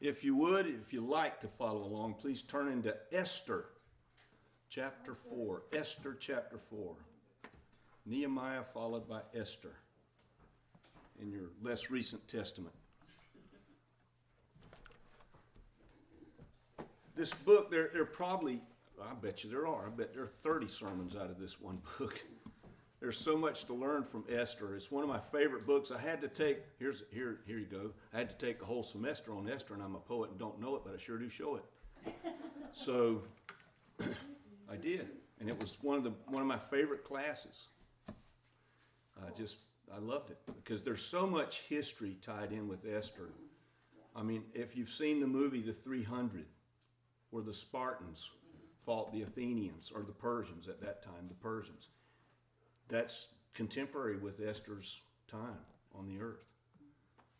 If you would, if you like to follow along, please turn into Esther chapter 4. Esther chapter 4. Nehemiah followed by Esther in your less recent testament. This book, there are probably, I bet you there are. I bet there are 30 sermons out of this one book. There's so much to learn from Esther. It's one of my favorite books. I had to take, here you go. I had to take a whole semester on Esther, and I'm a poet and don't know it, but I sure do show it. So I did, and it was one of my favorite classes. I loved it because there's so much history tied in with Esther. I mean, if you've seen the movie The 300, where the Spartans fought the Athenians, or the Persians at that time, the Persians. That's contemporary with Esther's time on the earth.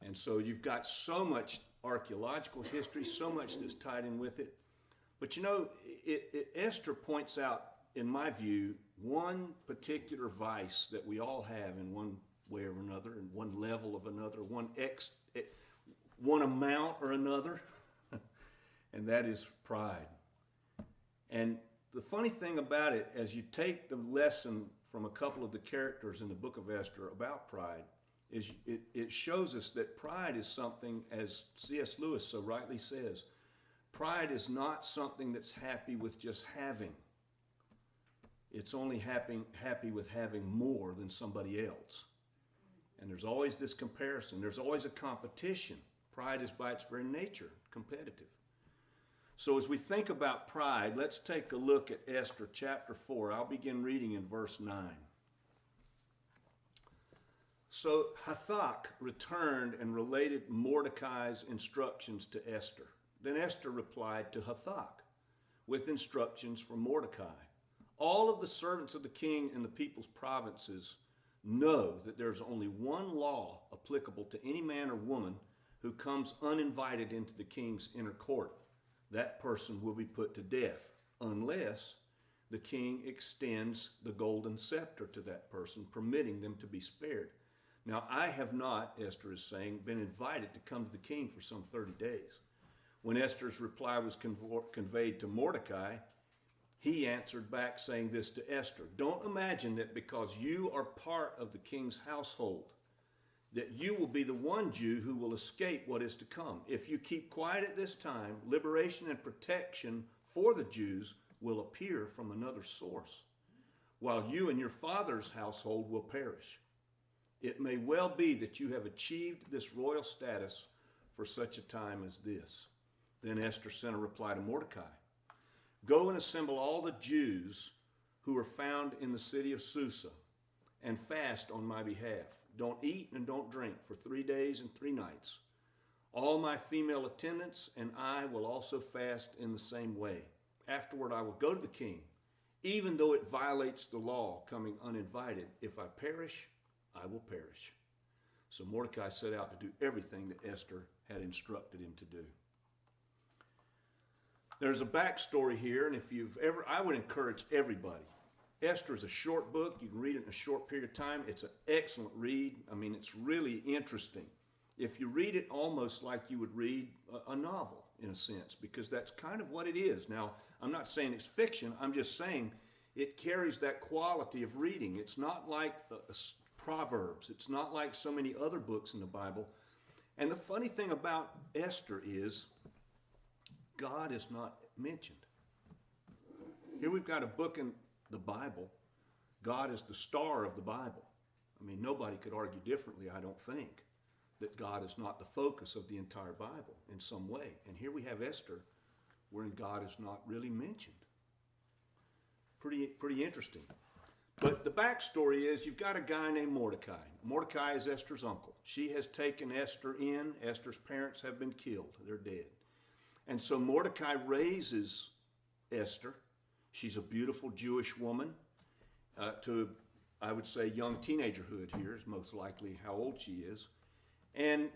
And so you've got so much archaeological history, so much that's tied in with it. But you know, Esther points out, in my view, one particular vice that we all have in one way or another, in one level of another, one amount or another, and that is pride. And the funny thing about it, as you take the lesson from a couple of the characters in the book of Esther about pride, is it shows us that pride is something, as C.S. Lewis so rightly says, pride is not something that's happy with just having. It's only happy with having more than somebody else. And there's always this comparison. There's always a competition. Pride is by its very nature competitive. So as we think about pride, let's take a look at Esther chapter 4. I'll begin reading in verse 9. So Hathach returned and related Mordecai's instructions to Esther. Then Esther replied to Hathach with instructions for Mordecai. All of the servants of the king in the people's provinces know that there's only one law applicable to any man or woman who comes uninvited into the king's inner court. That person will be put to death unless the king extends the golden scepter to that person, permitting them to be spared. Now, I have not, Esther is saying, been invited to come to the king for some 30 days. When Esther's reply was conveyed to Mordecai, he answered back saying this to Esther: "Don't imagine that because you are part of the king's household, that you will be the one Jew who will escape what is to come. If you keep quiet at this time, liberation and protection for the Jews will appear from another source, while you and your father's household will perish. It may well be that you have achieved this royal status for such a time as this." Then Esther sent a reply to Mordecai: "Go and assemble all the Jews who are found in the city of Susa and fast on my behalf. Don't eat and don't drink for 3 days and 3 nights. All my female attendants and I will also fast in the same way. Afterward, I will go to the king, even though it violates the law coming uninvited. If I perish, I will perish." So Mordecai set out to do everything that Esther had instructed him to do. There's a backstory here, and I would encourage everybody. Esther is a short book. You can read it in a short period of time. It's an excellent read. I mean, it's really interesting. If you read it almost like you would read a novel, in a sense, because that's kind of what it is. Now, I'm not saying it's fiction. I'm just saying it carries that quality of reading. It's not like Proverbs. It's not like so many other books in the Bible. And the funny thing about Esther is God is not mentioned. Here we've got a book in the Bible. God is the star of the Bible. I mean, nobody could argue differently, I don't think, that God is not the focus of the entire Bible in some way. And here we have Esther, wherein God is not really mentioned. Pretty interesting. But the backstory is you've got a guy named Mordecai. Mordecai is Esther's uncle. She has taken Esther in. Esther's parents have been killed. They're dead. And so Mordecai raises Esther. She's a beautiful Jewish woman to, I would say, young teenagerhood here is most likely how old she is. And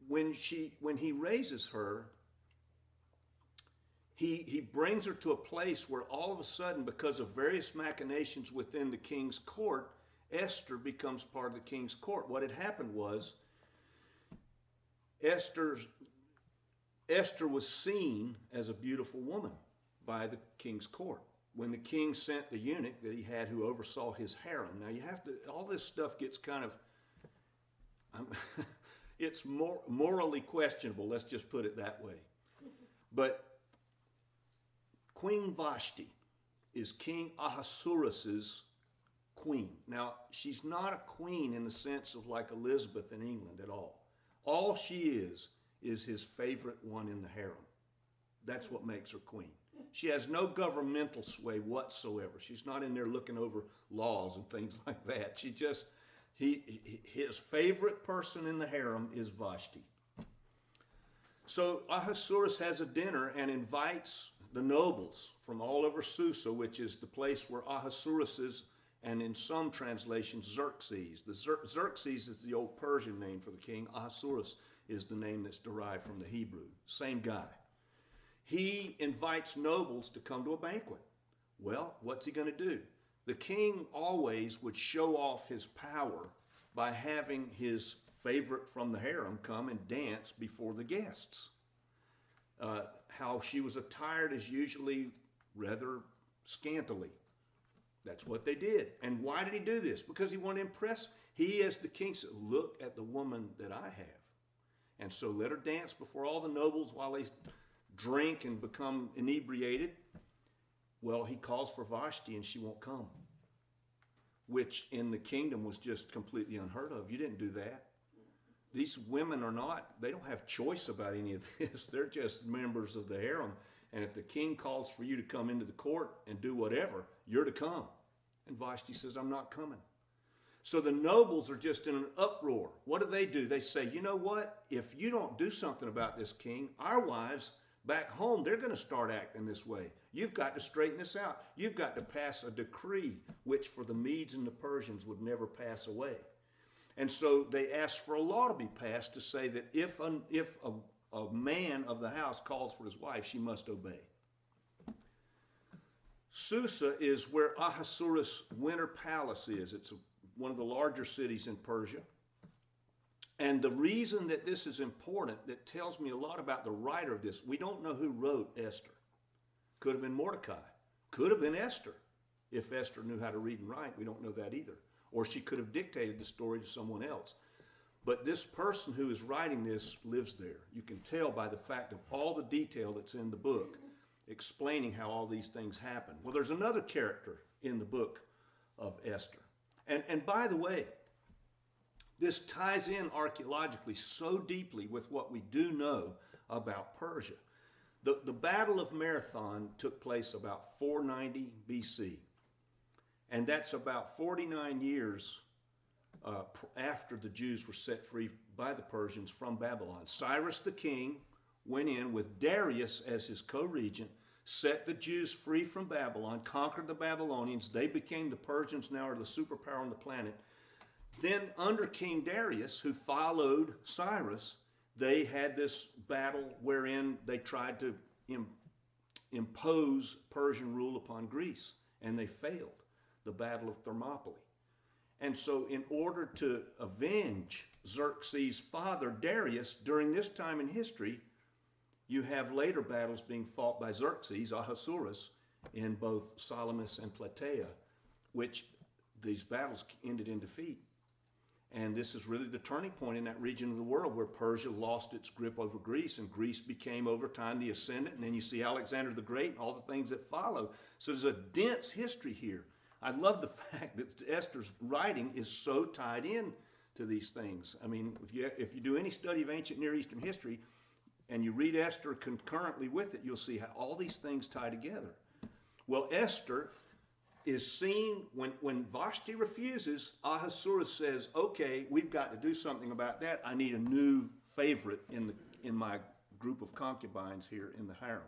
when he raises her, he brings her to a place where all of a sudden, because of various machinations within the king's court, Esther becomes part of the king's court. What had happened was Esther's Esther was seen as a beautiful woman by the king's court. When the king sent the eunuch that he had who oversaw his harem. Now you have to, all this stuff gets kind of, it's more morally questionable, let's just put it that way. But Queen Vashti is King Ahasuerus' queen. Now, she's not a queen in the sense of like Elizabeth in England at all. All she is his favorite one in the harem. That's what makes her queen. She has no governmental sway whatsoever. She's not in there looking over laws and things like that. She just, his favorite person in the harem is Vashti. So Ahasuerus has a dinner and invites the nobles from all over Susa, which is the place where Ahasuerus is, and in some translations, Xerxes. Xerxes is the old Persian name for the king. Ahasuerus is the name that's derived from the Hebrew. Same guy. He invites nobles to come to a banquet. Well, what's he going to do? The king always would show off his power by having his favorite from the harem come and dance before the guests. How she was attired is usually rather scantily. That's what they did. And why did he do this? Because he wanted to impress. He, as the king, said, look at the woman that I have. And so let her dance before all the nobles while they drink and become inebriated. Well, he calls for Vashti and she won't come, which in the kingdom was just completely unheard of. You didn't do that. These women are not, they don't have choice about any of this. They're just members of the harem. And if the king calls for you to come into the court and do whatever, you're to come. And Vashti says, I'm not coming. So the nobles are just in an uproar. What do? They say, you know what? If you don't do something about this king, our wives back home, they're going to start acting this way. You've got to straighten this out. You've got to pass a decree, which for the Medes and the Persians would never pass away. And so they asked for a law to be passed to say that if a man of the house calls for his wife, she must obey. Susa is where Ahasuerus' winter palace is. It's one of the larger cities in Persia. And the reason that this is important, that tells me a lot about the writer of this, we don't know who wrote Esther. Could have been Mordecai. Could have been Esther. If Esther knew how to read and write, we don't know that either. Or she could have dictated the story to someone else. But this person who is writing this lives there. You can tell by the fact of all the detail that's in the book, explaining how all these things happen. Well, there's another character in the book of Esther. And by the way, this ties in archaeologically so deeply with what we do know about Persia. The Battle of Marathon took place about 490 BC. And that's about 49 years after the Jews were set free by the Persians from Babylon. Cyrus the king went in with Darius as his co-regent, set the Jews free from Babylon, conquered the Babylonians. They became the Persians, now are the superpower on the planet. Then under King Darius, who followed Cyrus, they had this battle wherein they tried to impose Persian rule upon Greece, and they failed. The Battle of Thermopylae. And so in order to avenge Xerxes' father, Darius, during this time in history, you have later battles being fought by Xerxes, Ahasuerus, in both Salamis and Plataea, which these battles ended in defeat. And this is really the turning point in that region of the world where Persia lost its grip over Greece, and Greece became over time the ascendant. And then you see Alexander the Great and all the things that follow. So there's a dense history here. I love the fact that Esther's writing is so tied in to these things. I mean, if you do any study of ancient Near Eastern history and you read Esther concurrently with it, you'll see how all these things tie together. Well, Esther is seen, when Vashti refuses, Ahasuerus says, okay, we've got to do something about that. I need a new favorite in my group of concubines here in the harem.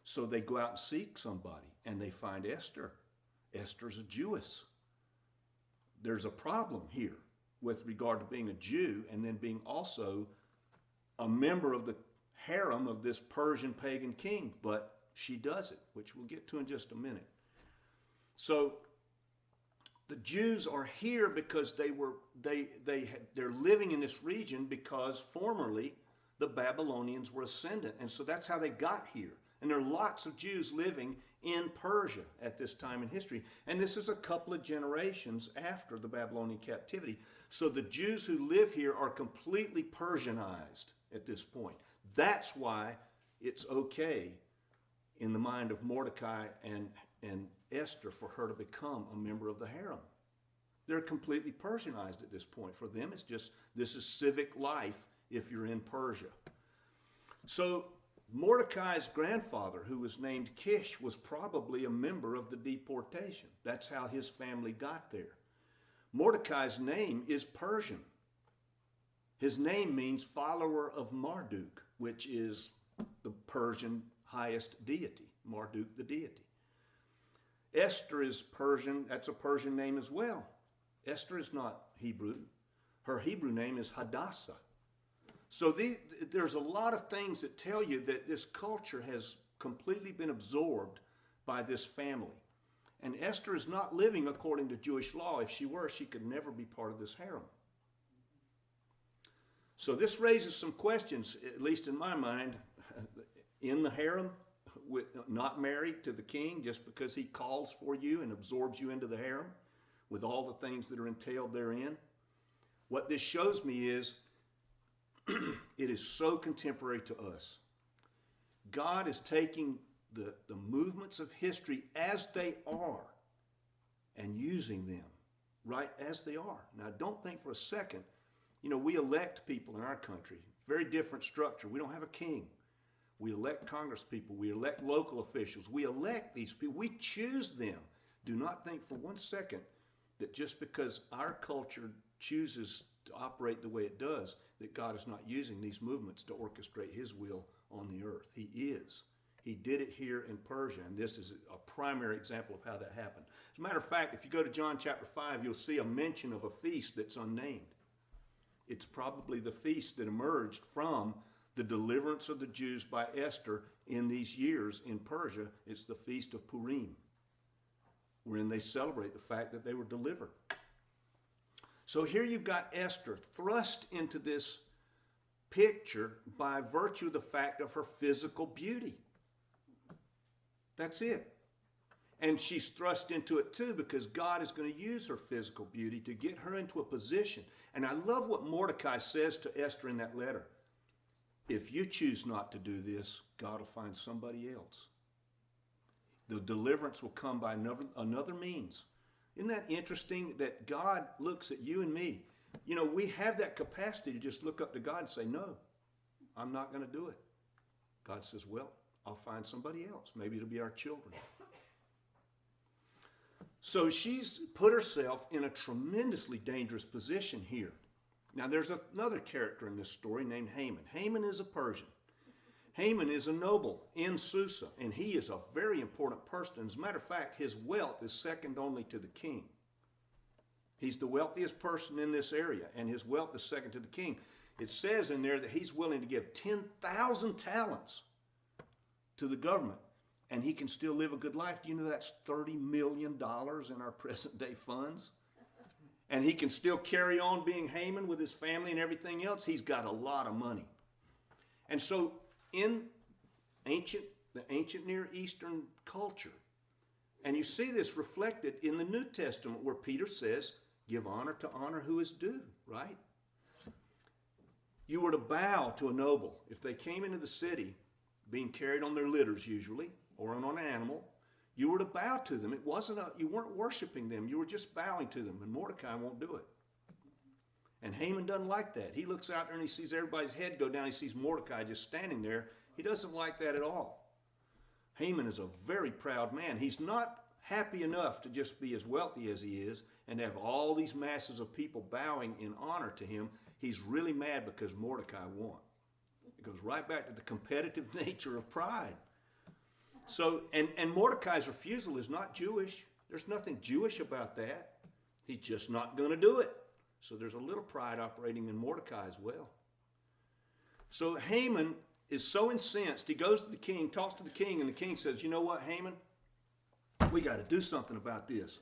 So they go out and seek somebody, and they find Esther. Esther's a Jewess. There's a problem here with regard to being a Jew and then being also a member of the harem of this Persian pagan king, but she does it, which we'll get to in just a minute. So the Jews are here because they're living in this region because formerly the Babylonians were ascendant. And so that's how they got here. And there are lots of Jews living in Persia at this time in history. And this is a couple of generations after the Babylonian captivity. So the Jews who live here are completely Persianized at this point. That's why it's okay in the mind of Mordecai and Esther for her to become a member of the harem. They're completely Persianized at this point. For them, it's just, this is civic life if you're in Persia. So Mordecai's grandfather, who was named Kish, was probably a member of the deportation. That's how his family got there. Mordecai's name is Persian. His name means follower of Marduk, which is the Persian highest deity, Marduk the deity. Esther is Persian. That's a Persian name as well. Esther is not Hebrew. Her Hebrew name is Hadassah. So there's a lot of things that tell you that this culture has completely been absorbed by this family. And Esther is not living according to Jewish law. If she were, she could never be part of this harem. So this raises some questions, at least in my mind. In the harem, not married to the king just because he calls for you and absorbs you into the harem with all the things that are entailed therein. What this shows me is it is so contemporary to us. God is taking the movements of history as they are and using them right as they are. Now, don't think for a second, we elect people in our country. Very different structure. We don't have a king. We elect Congress people. We elect local officials. We elect these people. We choose them. Do not think for one second that just because our culture chooses to operate the way it does, that God is not using these movements to orchestrate his will on the earth. He is. He did it here in Persia, and this is a primary example of how that happened. As a matter of fact, if you go to John chapter 5, you'll see a mention of a feast that's unnamed. It's probably the feast that emerged from the deliverance of the Jews by Esther in these years in Persia. It's the Feast of Purim, wherein they celebrate the fact that they were delivered. So here you've got Esther thrust into this picture by virtue of the fact of her physical beauty. That's it. And she's thrust into it too because God is going to use her physical beauty to get her into a position. And I love what Mordecai says to Esther in that letter. If you choose not to do this, God will find somebody else. The deliverance will come by another means. Isn't that interesting that God looks at you and me? We have that capacity to just look up to God and say, no, I'm not going to do it. God says, well, I'll find somebody else. Maybe it'll be our children. So she's put herself in a tremendously dangerous position here. Now, there's another character in this story named Haman. Haman is a Persian. Haman is a noble in Susa, and he is a very important person. As a matter of fact, his wealth is second only to the king. He's the wealthiest person in this area, and his wealth is second to the king. It says in there that he's willing to give 10,000 talents to the government, and he can still live a good life. Do you know that's $30 million in our present day funds? And he can still carry on being Haman with his family and everything else. He's got a lot of money. And so in the ancient Near Eastern culture, and you see this reflected in the New Testament where Peter says, give honor to honor who is due, right? You were to bow to a noble. If they came into the city, being carried on their litters usually, or on an animal, you were to bow to them. You weren't worshiping them. You were just bowing to them. And Mordecai won't do it. And Haman doesn't like that. He looks out there and he sees everybody's head go down. He sees Mordecai just standing there. He doesn't like that at all. Haman is a very proud man. He's not happy enough to just be as wealthy as he is and have all these masses of people bowing in honor to him. He's really mad because Mordecai won. It goes right back to the competitive nature of pride. So, and Mordecai's refusal is not Jewish. There's nothing Jewish about that. He's just not going to do it. So there's a little pride operating in Mordecai as well. So Haman is so incensed. He goes to the king, talks to the king, and the king says, you know what, Haman? We got to do something about this.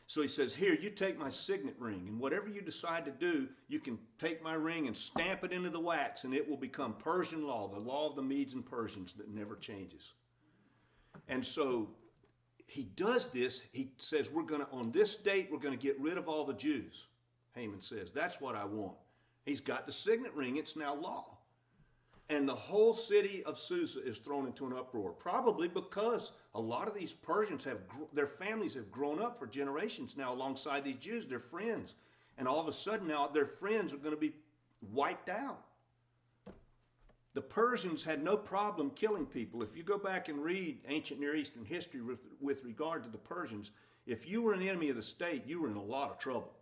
So he says, here, you take my signet ring, and whatever you decide to do, you can take my ring and stamp it into the wax, and it will become Persian law, the law of the Medes and Persians that never changes. And so he does this. He says, on this date, we're going to get rid of all the Jews. Haman says, that's what I want. He's got the signet ring. It's now law. And the whole city of Susa is thrown into an uproar, probably because a lot of these Persians their families have grown up for generations now alongside these Jews. They're friends. And all of a sudden now their friends are going to be wiped out. The Persians had no problem killing people. If you go back and read ancient Near Eastern history with regard to the Persians, if you were an enemy of the state, you were in a lot of trouble.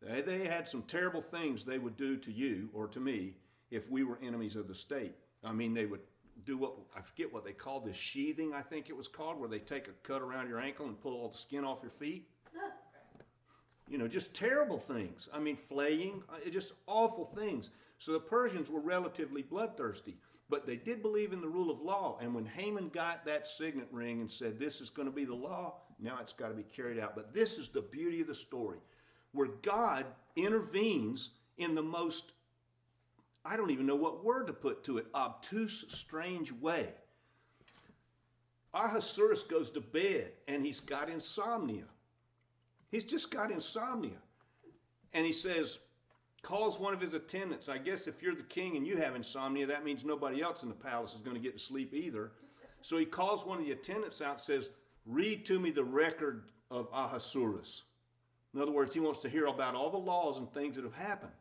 They had some terrible things they would do to you or to me if we were enemies of the state. I mean, they would do I forget what they called this, sheathing, I think it was called, where they take a cut around your ankle and pull all the skin off your feet. You know, just terrible things. I mean, flaying, just awful things. So the Persians were relatively bloodthirsty, but they did believe in the rule of law. And when Haman got that signet ring and said, this is going to be the law, now it's got to be carried out. But this is the beauty of the story, where God intervenes in the most, I don't even know what word to put to it, obtuse, strange way. Ahasuerus goes to bed and he's got insomnia. He's just got insomnia. And he says, calls one of his attendants. I guess if you're the king and you have insomnia, that means nobody else in the palace is going to get to sleep either. So he calls one of the attendants out and says, read to me the record of Ahasuerus. In other words, he wants to hear about all the laws and things that have happened.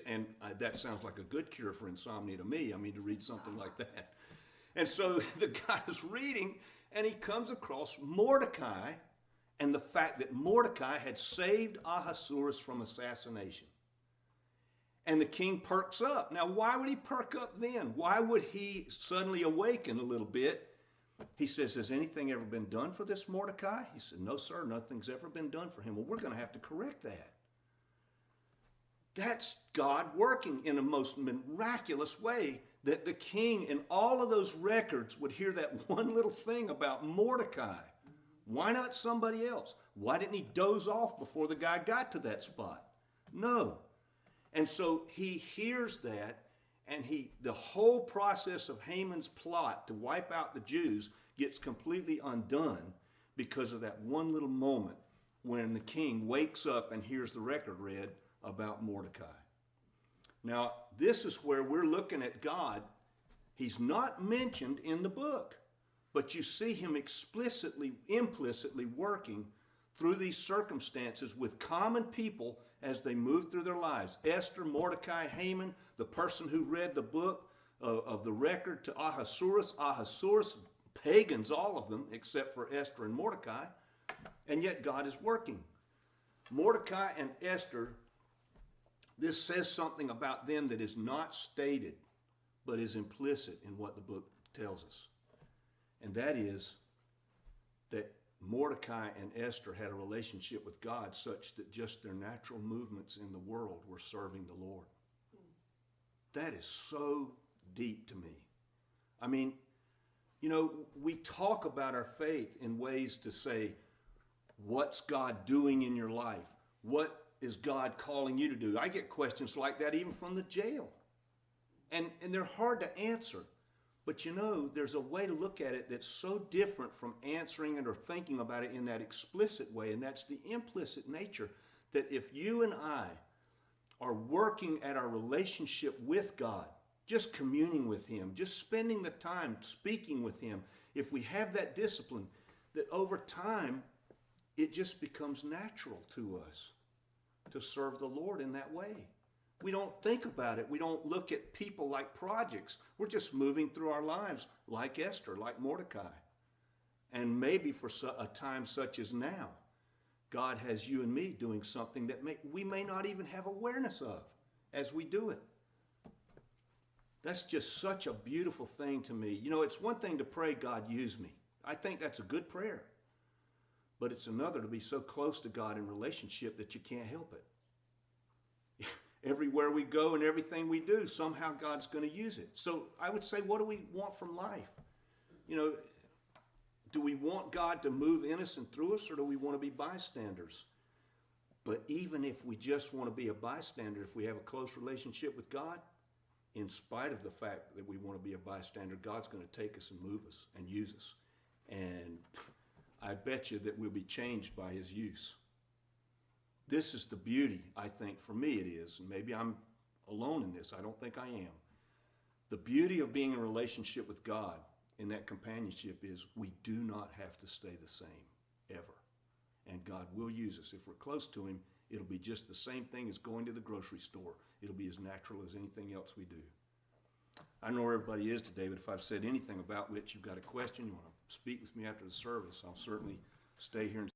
And that sounds like a good cure for insomnia to me. I mean, to read something like that. And so the guy's reading, and he comes across Mordecai and the fact that Mordecai had saved Ahasuerus from assassination. And the king perks up. Now, why would he perk up then? Why would he suddenly awaken a little bit? He says, has anything ever been done for this Mordecai? He said, no, sir, nothing's ever been done for him. Well, we're going to have to correct that. That's God working in a most miraculous way, that the king in all of those records would hear that one little thing about Mordecai. Why not somebody else? Why didn't he doze off before the guy got to that spot? No. And so he hears that, and the whole process of Haman's plot to wipe out the Jews gets completely undone because of that one little moment when the king wakes up and hears the record read about Mordecai. Now, this is where we're looking at God. He's not mentioned in the book, but you see him explicitly, implicitly working through these circumstances with common people as they move through their lives. Esther, Mordecai, Haman, the person who read the book of the record to Ahasuerus. Ahasuerus, pagans, all of them, except for Esther and Mordecai. And yet God is working. Mordecai and Esther, this says something about them that is not stated, but is implicit in what the book tells us. And that is that Mordecai and Esther had a relationship with God such that just their natural movements in the world were serving the Lord. That is so deep to me. I mean, you know, we talk about our faith in ways to say, what's God doing in your life? What is God calling you to do? I get questions like that even from the jail. And they're hard to answer. But you know, there's a way to look at it that's so different from answering it or thinking about it in that explicit way, and that's the implicit nature, that if you and I are working at our relationship with God, just communing with him, just spending the time speaking with him, if we have that discipline, that over time, it just becomes natural to us to serve the Lord in that way. We don't think about it. We don't look at people like projects. We're just moving through our lives like Esther, like Mordecai. And maybe for a time such as now, God has you and me doing something that we may not even have awareness of as we do it. That's just such a beautiful thing to me. You know, it's one thing to pray, God, use me. I think that's a good prayer. But it's another to be so close to God in relationship that you can't help it. Everywhere we go and everything we do, somehow God's going to use it. So I would say, what do we want from life? You know, Do we want God to move in us and through us, or do we want to be bystanders? But even if we just want to be a bystander, if we have a close relationship with God, in spite of the fact that we want to be a bystander, God's going to take us and move us and use us. And I bet you that we'll be changed by his use. This is the beauty, I think, for me it is, and maybe I'm alone in this, I don't think I am. The beauty of being in a relationship with God in that companionship is we do not have to stay the same, ever. And God will use us. If we're close to him, it'll be just the same thing as going to the grocery store. It'll be as natural as anything else we do. I know where everybody is today, but if I've said anything about which you've got a question, you want to speak with me after the service, I'll certainly stay here and